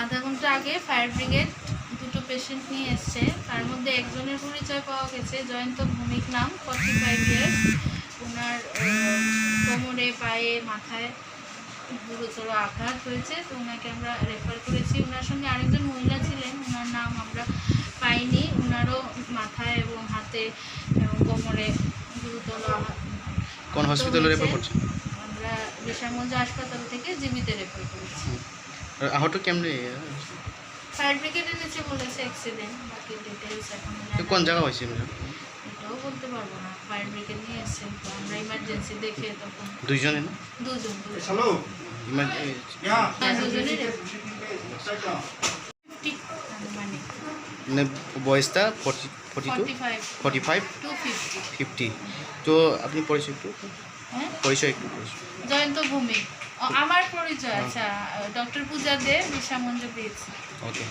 আধা ঘন্টা আগে ফায়ার ব্রিগেড দুটো পেশেন্ট নিয়ে এসছে। তার মধ্যে একজনের পরিচয় পাওয়া গেছে, জয়ন্ত ভৌমিক নাম, 45 ইয়ার্স। ওনার কোমরে, পায়ে, মাথায় গুরুতর আঘাত হয়েছে, তো ওনাকে আমরা রেফার করেছি। ওনার সঙ্গে আরেকজন মহিলা ছিলেন, ওনার নাম আমরা পাইনি। ওনারও মাথায় এবং হাতে এবং কোমরে গুরুতর আঘাত। কোন হসপিটালে রেফার করছেন? আমরা বিশামগঞ্জ হাসপাতাল থেকে জীবিতে রেফার করেছি। আহত কেমনে? ফায়ার ব্রিগেডের নিচে বলেছে অ্যাক্সিডেন্ট, বাকি ডিটেইলস এখন কোন জায়গা হয়েছে এটাও বলতে পারবো না। ফায়ার ব্রিগেড নিয়ে এসছে, তো আমরা ইমার্জেন্সি দেখে তখন দুইজনে না দুজন মানে বয়সটা 45 টু 50। তো আপনি পরিচয় একটু পরিচয় জয়ন্ত ভূমি আমার পরিচয়। আচ্ছা, ডক্টর পূজা দে, বিশামগঞ্জ পেয়েছি। ওকে।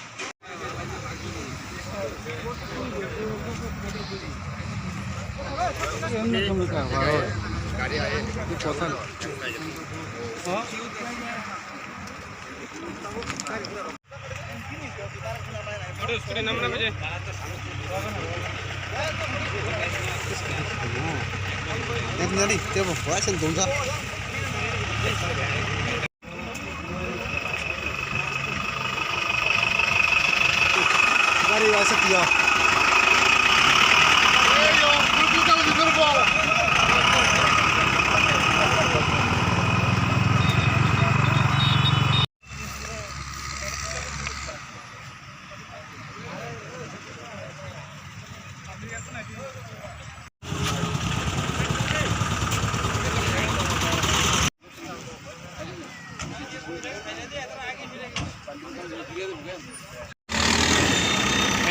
Mari wasa tiya.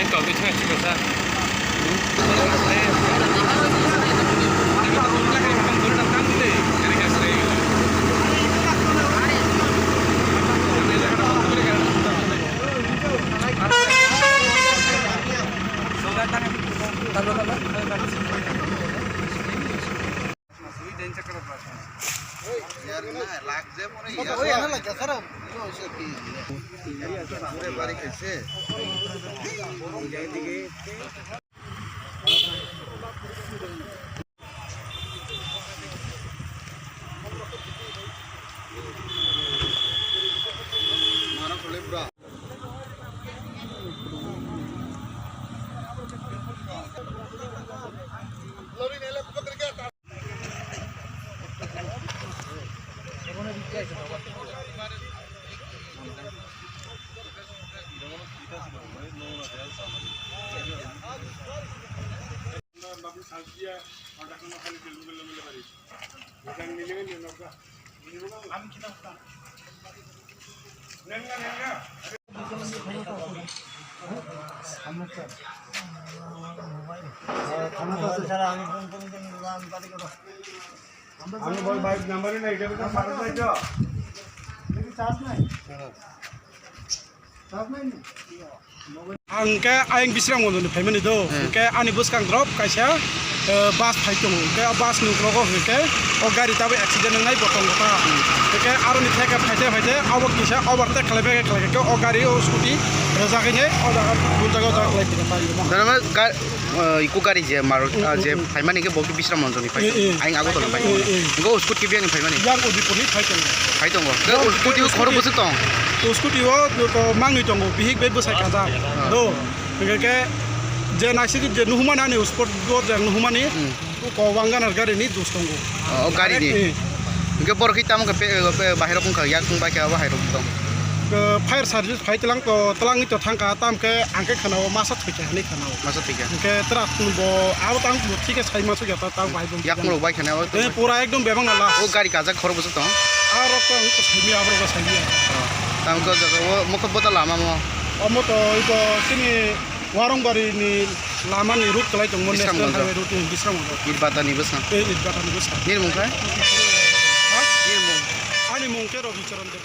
Kau bisa cuba আমি বল বাইক নাম্বারই না, এটা তো মারা যায় তো দেখি চার্জ নাই angke aing Bishramganj ni phaimani do ke ani buskang drop kaisa bus phaitong ke bus nu krogo ke o gari tabe accident ngai botong ta ke aro ni theka phaite awak kisa overtake khalebe ke o gari o scooty rajake ne o jaga dul jaga jaga lai tina pari darama iku gari je marut je phaimani ke bokti Bishramganj ni phai aing ago to phai go scooty ke biang phaimani yang odi poni phaitong ke scooty ko khoro busu tong to scooty o to mangi tong bihik be busai kaza do ke je naksi je nuhumana ni sport go je nuhumani ko wanganar gari ni dustongo o gari ni ke bor kita mo ke bahero kung khaya kung ba ke bahero tong fire service phaitlang to tlang to thangka tam ke angke khanao masa thike ni khanao masa thike ke trak bo abo tang thike sai masu gata tang bai bom yak mo bai khanao pura ekdom bebang nala o gari kaza khoro busu tong aro ko sai abo ko sai tam ko jaga o mokho bota lama mo amo to iko sini warung bari ni lama ni route kalai tong mon national highway route ni Bishramganj irbata ni bus irbata ni bus nir mung kai nir mung ani mung ke ro bicharan de